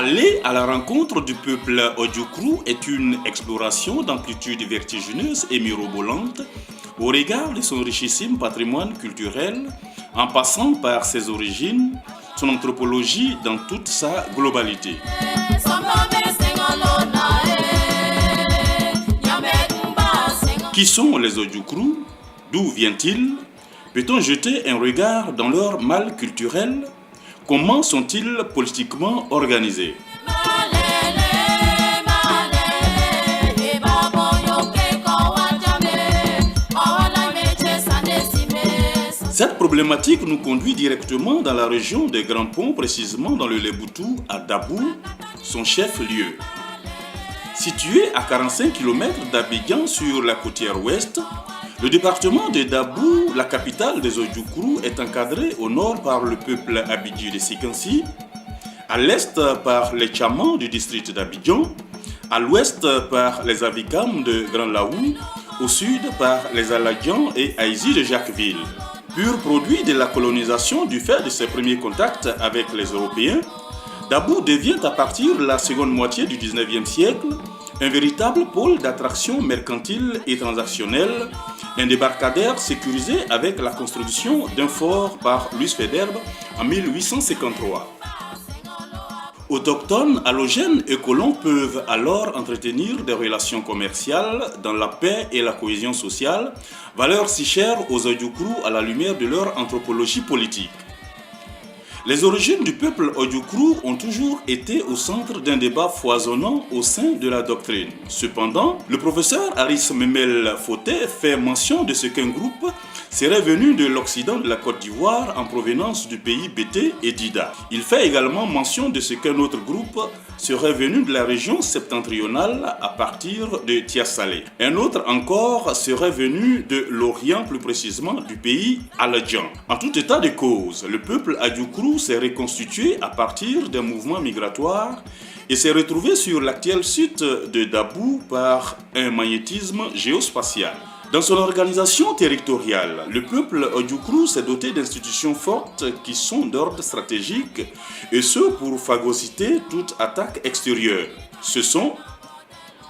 Aller à la rencontre du peuple Ojukru est une exploration d'amplitude vertigineuse et mirobolante au regard de son richissime patrimoine culturel, en passant par ses origines, son anthropologie dans toute sa globalité. Qui sont les Ojukru? D'où viennent-ils? Peut-on jeter un regard dans leur mal culturel? Comment sont-ils politiquement organisés? Cette problématique nous conduit directement dans la région des Grands Ponts, précisément dans le Leboutou, à Dabou, son chef-lieu. Situé à 45 km d'Abidjan sur la côtière ouest, le département de Dabou, la capitale des Ojukru, est encadré au nord par le peuple abidjan de Sikansi, à l'est par les Tchamans du district d'Abidjan, à l'ouest par les Avikam de Grand Laou, au sud par les Aladjan et Aïzi de Jacquesville. Pur produit de la colonisation du fait de ses premiers contacts avec les Européens, Dabou devient à partir de la seconde moitié du 19e siècle un véritable pôle d'attraction mercantile et transactionnelle, un débarcadère sécurisé avec la construction d'un fort par Louis Faidherbe en 1853. Autochtones, allogènes et colons peuvent alors entretenir des relations commerciales dans la paix et la cohésion sociale, valeurs si chères aux Ojukru à la lumière de leur anthropologie politique. Les origines du peuple Ojukru ont toujours été au centre d'un débat foisonnant au sein de la doctrine. Cependant, le professeur Aris Memel Foté fait mention de ce qu'un groupe serait venu de l'Occident de la Côte d'Ivoire en provenance du pays Bété et Dida. Il fait également mention de ce qu'un autre groupe serait venu de la région septentrionale à partir de Tiassalé. Un autre encore serait venu de l'Orient, plus précisément du pays Aladjan. En tout état de cause, le peuple Ojukru s'est reconstitué à partir d'un mouvement migratoire et s'est retrouvé sur l'actuel site de Dabou par un magnétisme géospatial. Dans son organisation territoriale, le peuple Ojukru s'est doté d'institutions fortes qui sont d'ordre stratégique et ce pour phagocyter toute attaque extérieure. Ce sont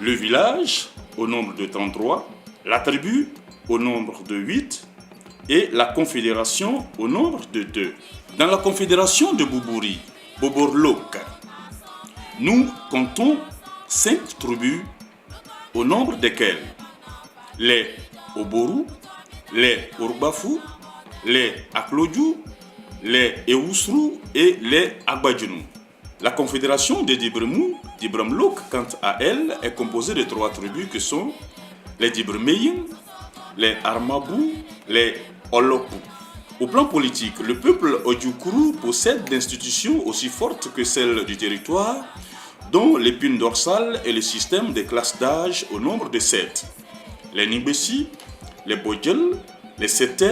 le village au nombre de 33, la tribu au nombre de 8 et la confédération au nombre de 2. Dans la confédération de Boubouri, Boborlok, nous comptons 5 tribus au nombre desquelles les Oboru, les Urbafou, les Aklodjou, les Eousrou et les Agbadjounou. La confédération des Dibremou, Dibramlok, quant à elle, est composée de 3 tribus que sont les Dibremeyin, les Armabou, les Olopou. Au plan politique, le peuple Ojukru possède des institutions aussi fortes que celles du territoire, dont l'épine dorsale et le système des classes d'âge au nombre de 7. Les Nimbessi, les Bodjel, les Sété,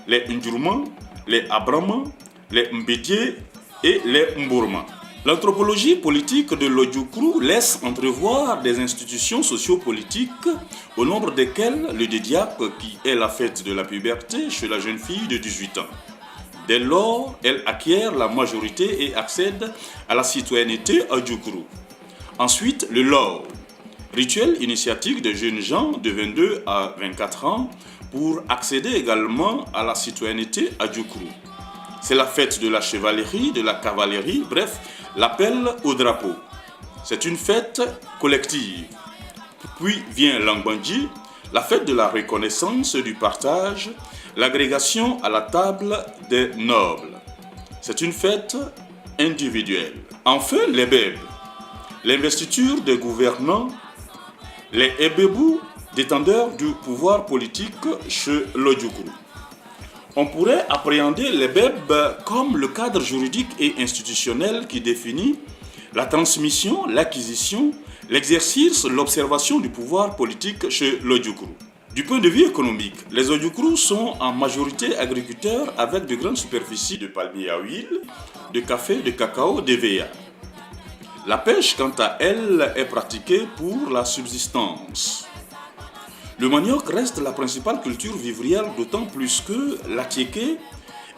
les Ndjourman, les Abrama, les Mbédié et les Mbourma. L'anthropologie politique de l'Ojukru laisse entrevoir des institutions sociopolitiques au nombre desquelles le dédiaque qui est la fête de la puberté chez la jeune fille de 18 ans. Dès lors, elle acquiert la majorité et accède à la citoyenneté Ojukru. Ensuite, le Lord, rituel initiatique des jeunes gens de 22 à 24 ans pour accéder également à la citoyenneté Ojukru. C'est la fête de la chevalerie, de la cavalerie, bref, l'appel au drapeau. C'est une fête collective. Puis vient l'Angbanji, la fête de la reconnaissance, du partage, l'agrégation à la table des nobles. C'est une fête individuelle. Enfin, les Bèbes, l'investiture des gouvernants, les Ebebou, détenteurs du pouvoir politique chez l'Ojukru. On pourrait appréhender les Bèbes comme le cadre juridique et institutionnel qui définit la transmission, l'acquisition, l'exercice, l'observation du pouvoir politique chez l'Ojukru. Du point de vue économique, les Ojukru sont en majorité agriculteurs avec de grandes superficies de palmiers à huile, de café, de cacao, d'EVA. La pêche, quant à elle, est pratiquée pour la subsistance. Le manioc reste la principale culture vivrière, d'autant plus que la tiéké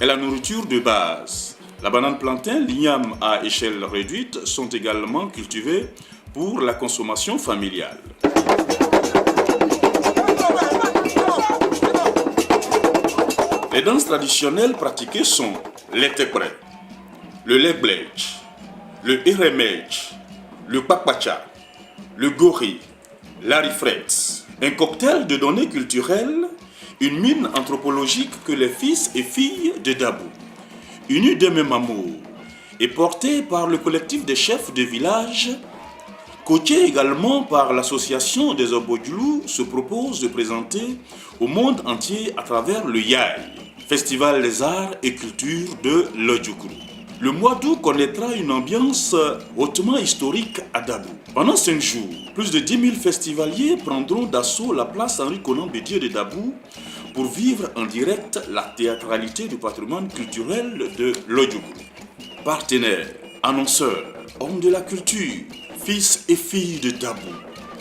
est la nourriture de base. La banane plantain, l'igname à échelle réduite sont également cultivés pour la consommation familiale. Les danses traditionnelles pratiquées sont l'Etekbre, le Legbledge, le Iremej, le Pakpacha, le Gori, l'Arifrets. Un cocktail de données culturelles, une mine anthropologique que les fils et filles de Dabou, unis d'un même amour, et portés par le collectif des chefs de village, coachés également par l'association des Obodjoulou, se propose de présenter au monde entier à travers le Yai, Festival des arts et cultures de l'Odjoukru. Le mois d'août connaîtra une ambiance hautement historique à Dabou. Pendant 5 jours, plus de 10 000 festivaliers prendront d'assaut la place Henri-Conan Bédier de Dabou pour vivre en direct la théâtralité du patrimoine culturel de l'Odjoukru. Partenaires, annonceurs, hommes de la culture, fils et filles de Dabou,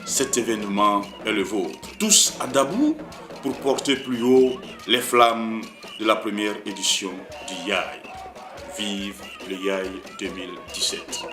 cet événement est le vôtre. Tous à Dabou pour porter plus haut les flammes de la première édition du Yai. Vive le Yai 2017.